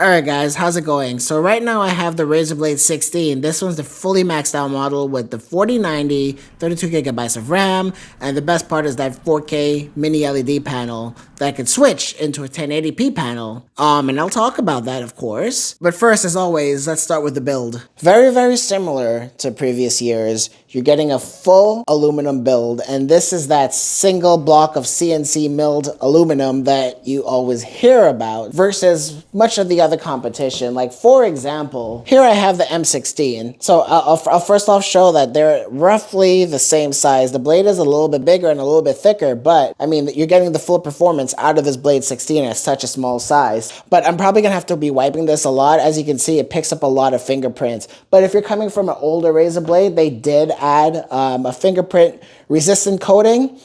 Alright guys, how's it going? So right now I have the Razer Blade 16. This one's the fully maxed out model with the 4090, 32 gigabytes of RAM, and the best part is that 4K mini LED panel that can switch into a 1080p panel. And I'll talk about that of course. But first, as always, let's start with the build. Very similar to previous years. You're getting a full aluminum build, and this is that single block of CNC milled aluminum that you always hear about versus much of the other competition. Like for example, here I have the M16. So I'll first off show that they're roughly the same size. The blade is a little bit bigger and a little bit thicker, but I mean, you're getting the full performance out of this Blade 16 at such a small size. But I'm probably gonna have to be wiping this a lot. As you can see, it picks up a lot of fingerprints. But if you're coming from an older Razer blade, they did add a fingerprint resistant coating.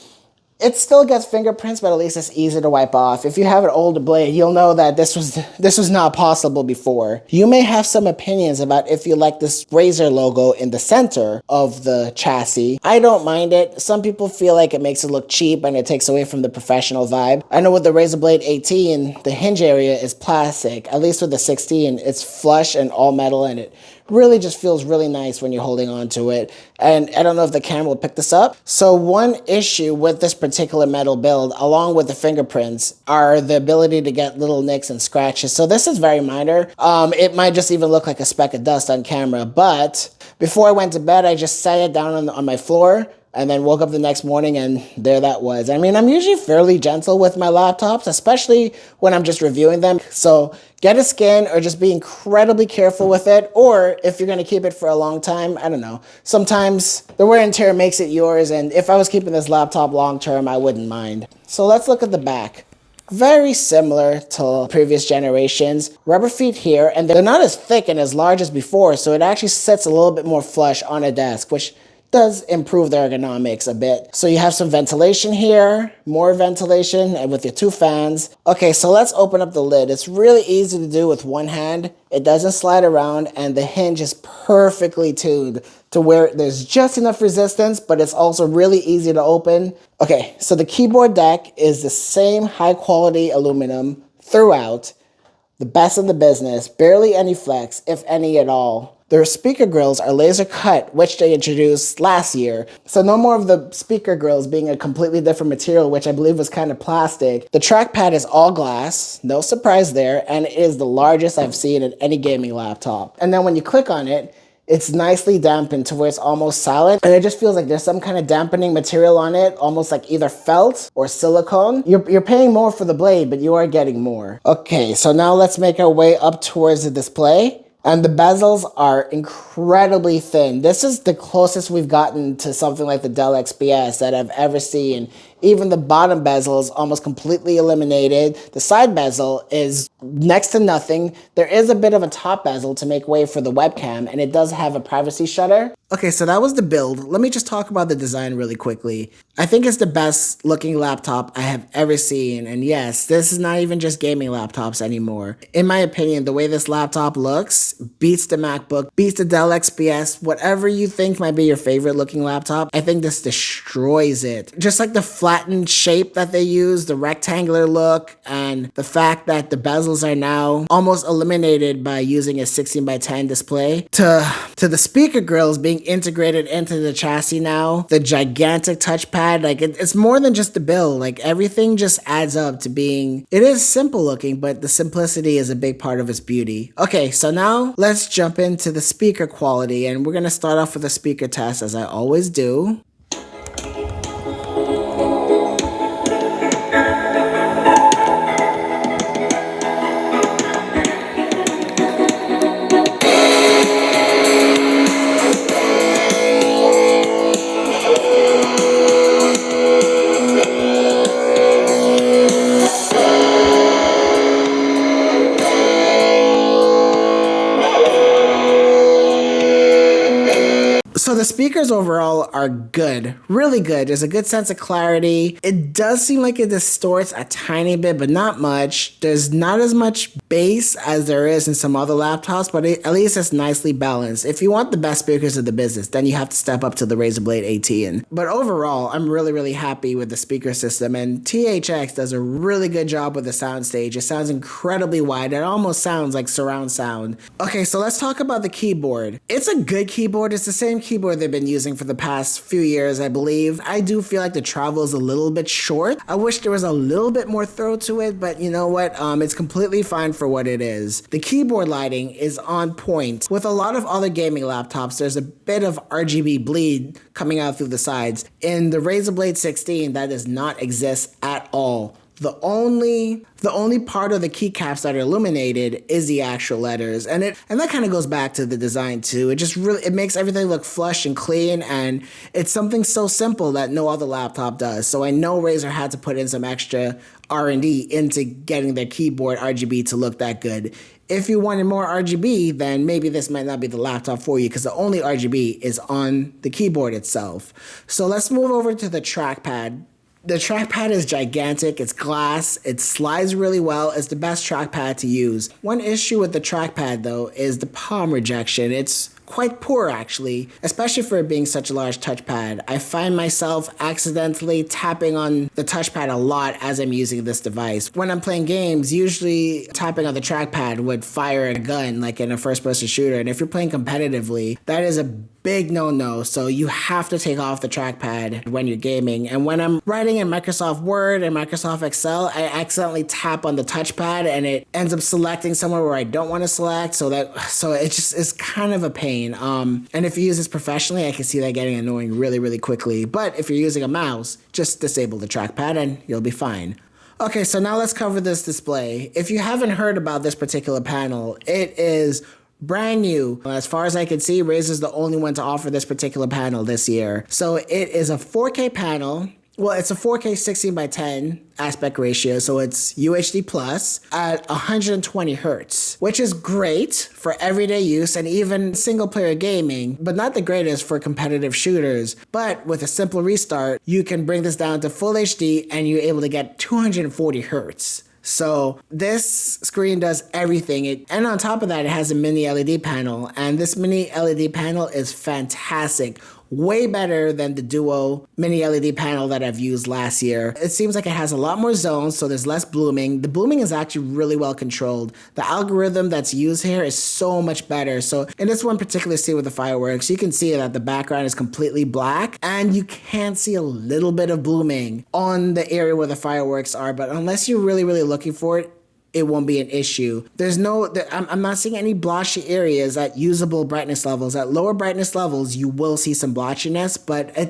It still gets fingerprints, but at least it's easier to wipe off. If you have an older blade, you'll know that this was not possible before. You may have some opinions about if you like this Razer logo in the center of the chassis. I don't mind it. Some people feel like it makes it look cheap and it takes away from the professional vibe. I know with the Razer Blade 18, the hinge area is plastic. At least with the 16, it's flush and all metal, and it really just feels really nice when you're holding on to it. And I don't know if the camera will pick this up. So one issue with this particular metal build, along with the fingerprints, are the ability to get little nicks and scratches. So this is very minor. It might just even look like a speck of dust on camera, but before I went to bed, I just sat it down on my floor and then woke up the next morning and there that was. I mean, I'm usually fairly gentle with my laptops, especially when I'm just reviewing them. So get a skin or just be incredibly careful with it. Or if you're gonna keep it for a long time, I don't know. Sometimes the wear and tear makes it yours. And if I was keeping this laptop long term, I wouldn't mind. So let's look at the back. Very similar to previous generations. Rubber feet here, and they're not as thick and as large as before. So it actually sits a little bit more flush on a desk, which does improve the ergonomics a bit. So you have some ventilation here, more ventilation, and with your two fans. Okay, so let's open up the lid. It's really easy to do with one hand. It doesn't slide around, and the hinge is perfectly tuned to where there's just enough resistance, but it's also really easy to open. Okay, so the keyboard deck is the same high quality aluminum throughout. The best in the business, barely any flex, if any at all. Their speaker grills are laser cut, which they introduced last year. So no more of the speaker grills being a completely different material, which I believe was kind of plastic. The trackpad is all glass, no surprise there, and it is the largest I've seen in any gaming laptop. And then when you click on it, it's nicely dampened to where it's almost solid, and it just feels like there's some kind of dampening material on it, almost like either felt or silicone. You're paying more for the blade, but you are getting more. Okay, so now let's make our way up towards the display. And the bezels are incredibly thin. This is the closest we've gotten to something like the Dell XPS that I've ever seen. Even the bottom bezel is almost completely eliminated. The side bezel is next to nothing. There is a bit of a top bezel to make way for the webcam, and it does have a privacy shutter. Okay, so that was the build. Let me just talk about the design really quickly. I think it's the best looking laptop I have ever seen. And yes, this is not even just gaming laptops anymore. In my opinion, the way this laptop looks beats the MacBook, beats the Dell XPS, whatever you think might be your favorite looking laptop. I think this destroys it. Just like the flattened shape that they use, the rectangular look, and the fact that the bezels are now almost eliminated by using a 16:10 display, to the speaker grills being integrated into the chassis now, the gigantic touchpad, like it's more than just the build. Like everything just adds up to being, it is simple looking, but the simplicity is a big part of its beauty. Okay, so now let's jump into the speaker quality, and we're gonna start off with a speaker test as I always do. So the speakers overall are good, really good. There's a good sense of clarity. It does seem like it distorts a tiny bit, but not much. There's not as much bass as there is in some other laptops, but at least it's nicely balanced. If you want the best speakers of the business, then you have to step up to the Razer Blade 18. But overall, I'm really happy with the speaker system, and THX does a really good job with the soundstage. It sounds incredibly wide. It almost sounds like surround sound. Okay, so let's talk about the keyboard. It's a good keyboard. It's the same keyboard they've been using for the past few years, I believe. I do feel like the travel is a little bit short. I wish there was a little bit more throw to it, but you know what? It's completely fine for what it is. The keyboard lighting is on point. With a lot of other gaming laptops, there's a bit of RGB bleed coming out through the sides. In the Razer Blade 16, that does not exist at all. The only part of the keycaps that are illuminated is the actual letters, and that kind of goes back to the design too. It makes everything look flush and clean, and it's something so simple that no other laptop does. So I know Razer had to put in some extra R&D into getting their keyboard RGB to look that good. If you wanted more RGB, then maybe this might not be the laptop for you, because the only RGB is on the keyboard itself. So let's move over to the trackpad. The trackpad is gigantic, it's glass, it slides really well, it's the best trackpad to use. One issue with the trackpad though is the palm rejection. It's quite poor actually, especially for it being such a large touchpad. I find myself accidentally tapping on the touchpad a lot as I'm using this device. When I'm playing games, usually tapping on the trackpad would fire a gun like in a first-person shooter, and if you're playing competitively, that is a big no-no. So you have to take off the trackpad when you're gaming. And when I'm writing in Microsoft Word and Microsoft Excel, I accidentally tap on the touchpad and it ends up selecting somewhere where I don't want to select. So it just is kind of a pain. And if you use this professionally, I can see that getting annoying really quickly. But if you're using a mouse, just disable the trackpad and you'll be fine. Okay, so now let's cover this display. If you haven't heard about this particular panel, it is brand new. As far as I can see, Razer's the only one to offer this particular panel this year. So it is a 4K panel. Well, it's a 4K 16:10 aspect ratio, so it's UHD plus at 120 hertz, which is great for everyday use and even single player gaming, but not the greatest for competitive shooters. But with a simple restart, you can bring this down to full HD and you're able to get 240 hertz. So this screen does everything. And on top of that, it has a mini LED panel, and this mini LED panel is fantastic. Way better than the Duo mini LED panel that I've used last year. It seems like it has a lot more zones, so there's less blooming. The blooming is actually really well controlled. The algorithm that's used here is so much better. So in this one particular scene with the fireworks, you can see that the background is completely black, and you can see a little bit of blooming on the area where the fireworks are, but unless you're really looking for it, it won't be an issue. I'm not seeing any blotchy areas at usable brightness levels. At lower brightness levels, you will see some blotchiness,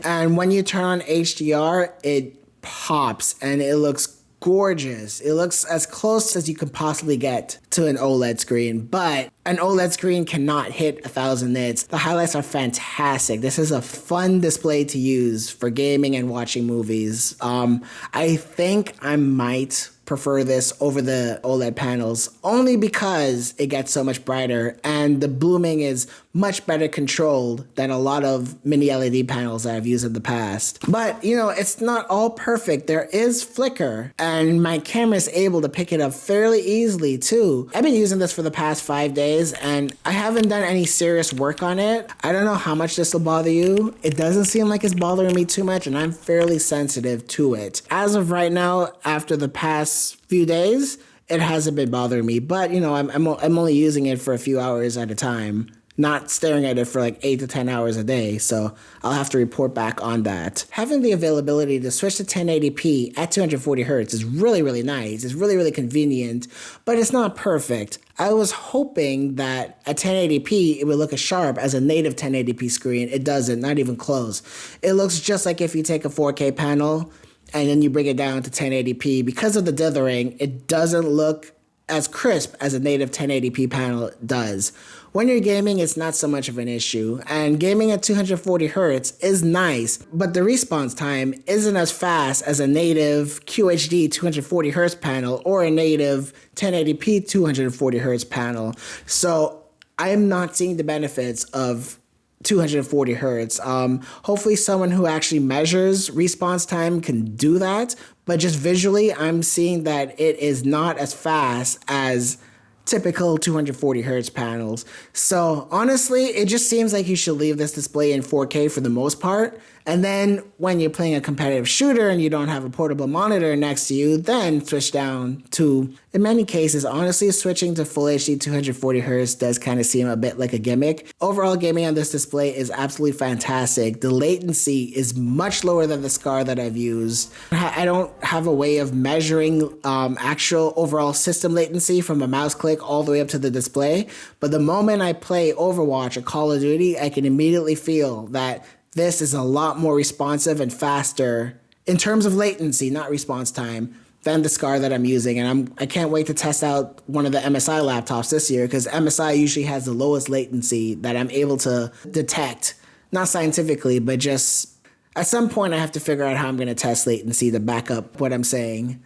and when you turn on HDR, it pops and it looks gorgeous. It looks as close as you can possibly get to an OLED screen, but an OLED screen cannot hit 1000 nits. The highlights are fantastic. This is a fun display to use for gaming and watching movies. I think I might prefer this over the OLED panels only because it gets so much brighter and the blooming is much better controlled than a lot of mini LED panels that I've used in the past. But you know, it's not all perfect. There is flicker and my camera is able to pick it up fairly easily too. I've been using this for the past 5 days and I haven't done any serious work on it. I don't know how much this will bother you. It doesn't seem like it's bothering me too much and I'm fairly sensitive to it. As of right now, after the past few days, it hasn't been bothering me, but you know, I'm only using it for a few hours at a time, not staring at it for like 8 to 10 hours a day, so I'll have to report back on that. Having the availability to switch to 1080p at 240 hertz is really nice. It's really convenient, but it's not perfect. I was hoping that at 1080p it would look as sharp as a native 1080p screen. It doesn't, not even close. It looks just like if you take a 4K panel and then you bring it down to 1080p. Because of the dithering, it doesn't look as crisp as a native 1080p panel does. When you're gaming, it's not so much of an issue, and gaming at 240 hertz is nice, but the response time isn't as fast as a native QHD 240 hertz panel or a native 1080p 240 hertz panel. So I'm not seeing the benefits of 240 hertz. Hopefully someone who actually measures response time can do that, but just visually, I'm seeing that it is not as fast as typical 240 hertz panels. So honestly, it just seems like you should leave this display in 4K for the most part. And then when you're playing a competitive shooter and you don't have a portable monitor next to you, then switch down to, in many cases, honestly, switching to Full HD 240 hertz does kind of seem a bit like a gimmick. Overall, gaming on this display is absolutely fantastic. The latency is much lower than the SCAR that I've used. I don't have a way of measuring actual overall system latency from a mouse click all the way up to the display, but the moment I play Overwatch or Call of Duty, I can immediately feel that this is a lot more responsive and faster in terms of latency, not response time, than the SCAR that I'm using. And I can't wait to test out one of the MSI laptops this year, because MSI usually has the lowest latency that I'm able to detect. Not scientifically, but just at some point I have to figure out how I'm going to test latency to back up what I'm saying.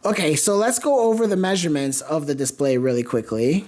Okay, so let's go over the measurements of the display really quickly.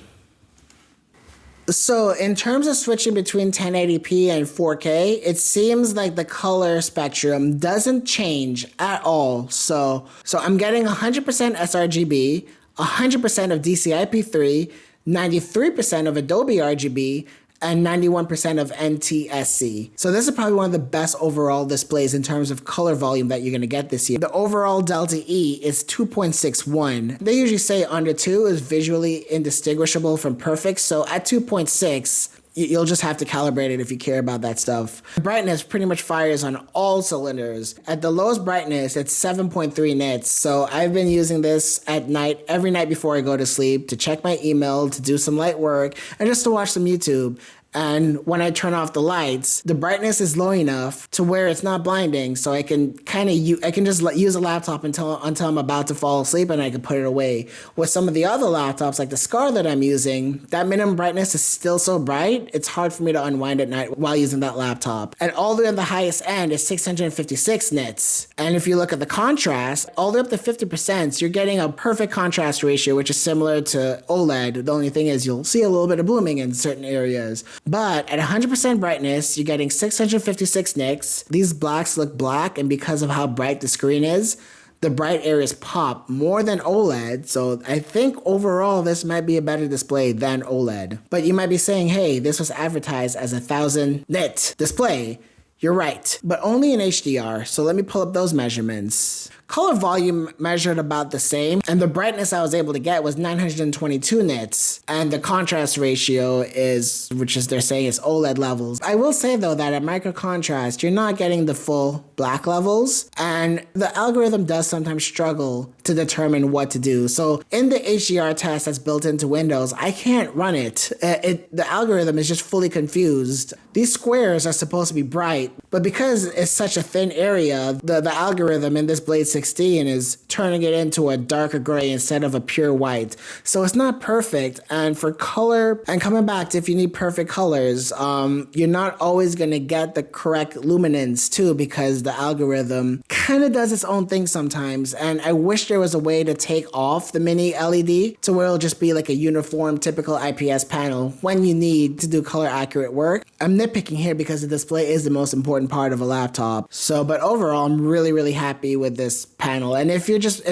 So in terms of switching between 1080p and 4K, it seems like the color spectrum doesn't change at all. So I'm getting 100% sRGB, 100% of DCI-P3, 93% of Adobe RGB, and 91% of NTSC. So this is probably one of the best overall displays in terms of color volume that you're going to get this year. The overall Delta E is 2.61. They usually say under 2 is visually indistinguishable from perfect. So at 2.6, you'll just have to calibrate it if you care about that stuff. Brightness pretty much fires on all cylinders. At the lowest brightness, it's 7.3 nits. So I've been using this at night, every night before I go to sleep, to check my email, to do some light work, and just to watch some YouTube. And when I turn off the lights, the brightness is low enough to where it's not blinding, so I can just use a laptop until I'm about to fall asleep, and I can put it away. With some of the other laptops, like the SCAR that I'm using, that minimum brightness is still so bright, it's hard for me to unwind at night while using that laptop. And all the way at the highest end is 656 nits. And if you look at the contrast, all the way up to 50%, you're getting a perfect contrast ratio, which is similar to OLED. The only thing is you'll see a little bit of blooming in certain areas. But at 100% brightness, you're getting 656 nits. These blacks look black, and because of how bright the screen is, the bright areas pop more than OLED. So I think overall this might be a better display than OLED. But you might be saying, hey, this was advertised as a 1000 nit display. You're right, but only in HDR. So let me pull up those measurements. Color volume measured about the same, and the brightness I was able to get was 922 nits, and the contrast ratio is, which is they're saying is OLED levels. I will say though that at micro contrast, you're not getting the full black levels, and the algorithm does sometimes struggle to determine what to do. So in the HDR test that's built into Windows, I can't run it. The algorithm is just fully confused. These squares are supposed to be bright, but because it's such a thin area, the algorithm in this Blade 16 is turning it into a darker gray instead of a pure white. So it's not perfect. And for color, and coming back to if you need perfect colors, you're not always going to get the correct luminance too, because the algorithm kind of does its own thing sometimes. And I wish there was a way to take off the mini LED to where it'll just be like a uniform typical IPS panel when you need to do color accurate work. I'm nitpicking here because the display is the most important part of a laptop. So, but overall, I'm really, really happy with this panel. And if you're just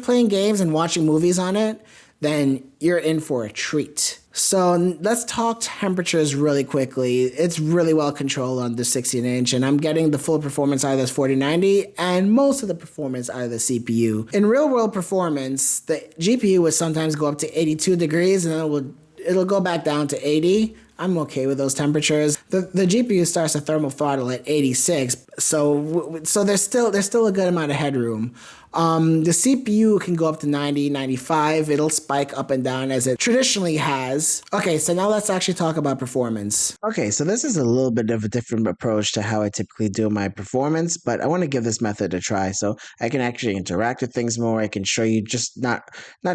playing games and watching movies on it, then you're in for a treat. So let's talk temperatures really quickly. It's really well controlled on the 16-inch, and I'm getting the full performance out of this 4090 and most of the performance out of the CPU. In real-world performance, the GPU would sometimes go up to 82 degrees, and then it'll go back down to 80. I'm okay with those temperatures. The GPU starts to thermal throttle at 86, so there's still a good amount of headroom. The CPU can go up to 90, 95. It'll spike up and down as it traditionally has. Okay, so now let's actually talk about performance. Okay, so this is a little bit of a different approach to how I typically do my performance, but I want to give this method a try so I can actually interact with things more. I can show you just not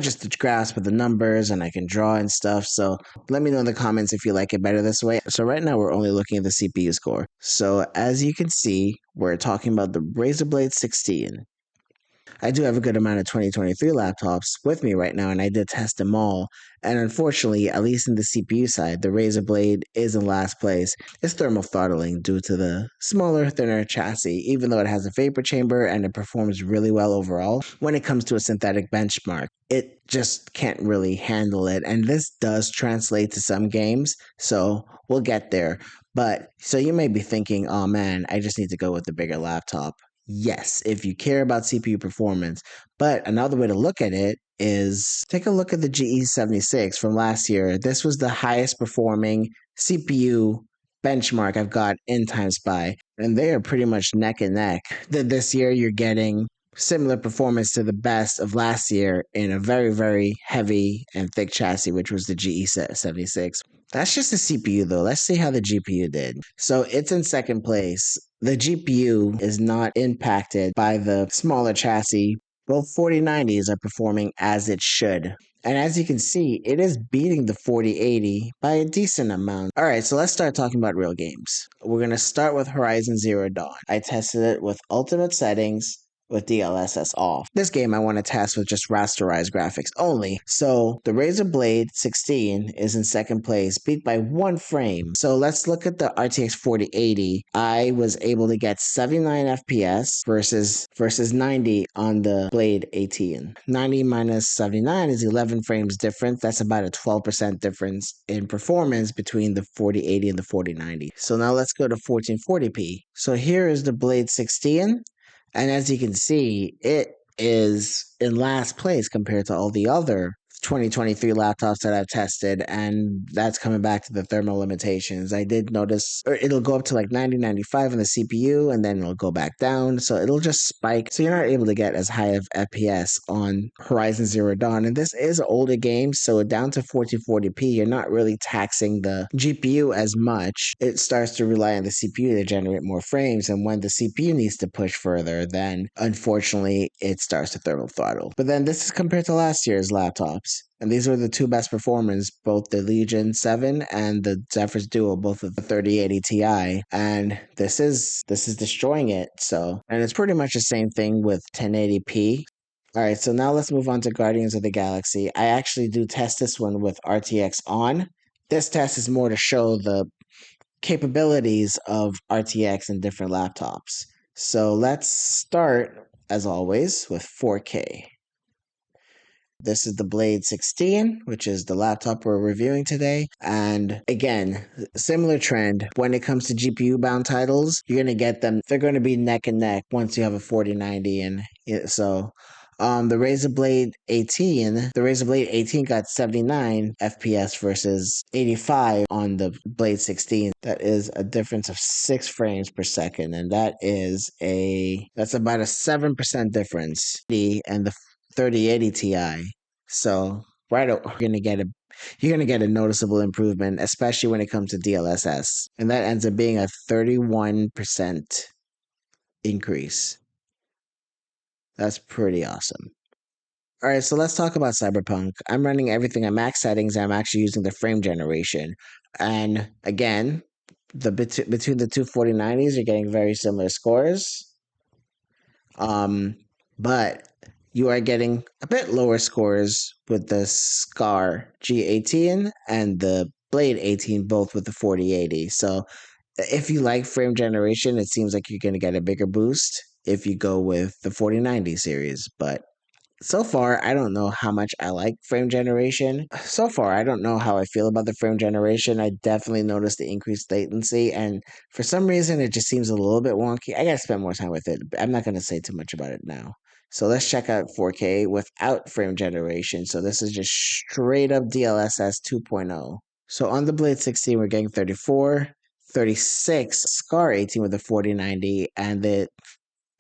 just the grasp of the numbers, and I can draw and stuff. So let me know in the comments if you like it better this way. So right now we're only looking at the CPU score. So as you can see, we're talking about the Razer Blade 16. I do have a good amount of 2023 laptops with me right now, and I did test them all. And unfortunately, at least in the CPU side, the Razer Blade is in last place. It's thermal throttling due to the smaller, thinner chassis, even though it has a vapor chamber and it performs really well overall. When it comes to a synthetic benchmark, it just can't really handle it. And this does translate to some games, so we'll get there. But so you may be thinking, oh man, I just need to go with the bigger laptop. Yes, if you care about CPU performance. But another way to look at it is take a look at the GE76 from last year. This was the highest performing CPU benchmark I've got in Time Spy, and they are pretty much neck and neck. This year, you're getting similar performance to the best of last year in a very, very heavy and thick chassis, which was the GE76. That's just the CPU though. Let's see how the GPU did. So it's in second place. The GPU is not impacted by the smaller chassis. Both 4090s are performing as it should. And as you can see, it is beating the 4080 by a decent amount. All right, so let's start talking about real games. We're going to start with Horizon Zero Dawn. I tested it with ultimate settings, with DLSS off. This game I want to test with just rasterized graphics only. So the Razer Blade 16 is in second place, beat by 1 frame. So let's look at the RTX 4080. I was able to get 79 FPS versus 90 on the Blade 18. 90 minus 79 is 11 frames difference. That's about a 12% difference in performance between the 4080 and the 4090. So now let's go to 1440p. So here is the Blade 16. And as you can see, it is in last place compared to all the other 2023 laptops that I've tested, and that's coming back to the thermal limitations. I did notice, or it'll go up to like 90, 95 on the CPU, and then it'll go back down, so it'll just spike. So you're not able to get as high of FPS on Horizon Zero Dawn, and this is an older game, so down to 1440p, you're not really taxing the GPU as much. It starts to rely on the CPU to generate more frames, and when the CPU needs to push further, then unfortunately it starts to thermal throttle. But then this is compared to last year's laptops. And these were the two best performers, both the Legion 7 and the Zephyrus Duo, both of the 3080 Ti. And this is destroying it. So, and it's pretty much the same thing with 1080p. All right, so now let's move on to Guardians of the Galaxy. I actually do test this one with RTX on. This test is more to show the capabilities of RTX in different laptops. So let's start, as always, with 4K. This is the Blade 16, which is the laptop we're reviewing today. And again, similar trend. When it comes to GPU bound titles, you're going to get them. They're going to be neck and neck once you have a 4090. And so the Razer Blade 18 got 79 FPS versus 85 on the Blade 16. That is a difference of 6 frames per second. And that's about a 7% difference. And the 3080 Ti. So you're gonna get a noticeable improvement, especially when it comes to DLSS, and that ends up being a 31% increase. That's pretty awesome. All right, so let's talk about Cyberpunk. I'm running everything at max settings. And I'm actually using the frame generation, and again, between the two 4090s, you're getting very similar scores. But you are getting a bit lower scores with the Scar G18 and the Blade 18, both with the 4080. So if you like frame generation, it seems like you're going to get a bigger boost if you go with the 4090 series. But so far, I don't know how much I like frame generation. So far, I don't know how I feel about the frame generation. I definitely noticed the increased latency, and for some reason, it just seems a little bit wonky. I gotta spend more time with it. I'm not gonna say too much about it now. So let's check out 4K without frame generation. So this is just straight up DLSS 2.0. So on the Blade 16, we're getting 34, 36 Scar 18 with the 4090, and the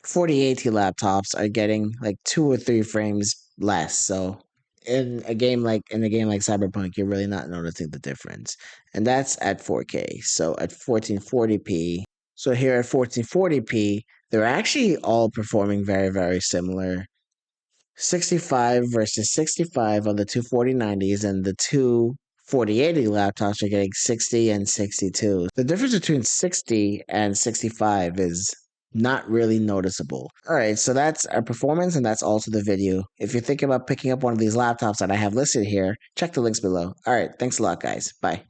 4080 laptops are getting like 2 or 3 frames less. So in a game like Cyberpunk, you're really not noticing the difference. And that's at 4K. So at 1440p. So here at 1440p, they're actually all performing very, very similar. 65 versus 65 on the two 4090s, and the two 4080 laptops are getting 60 and 62. The difference between 60 and 65 is Not really noticeable. All right, so that's our performance and that's also the video. If you're thinking about picking up one of these laptops that I have listed here, check the links below. All right, thanks a lot, guys. Bye.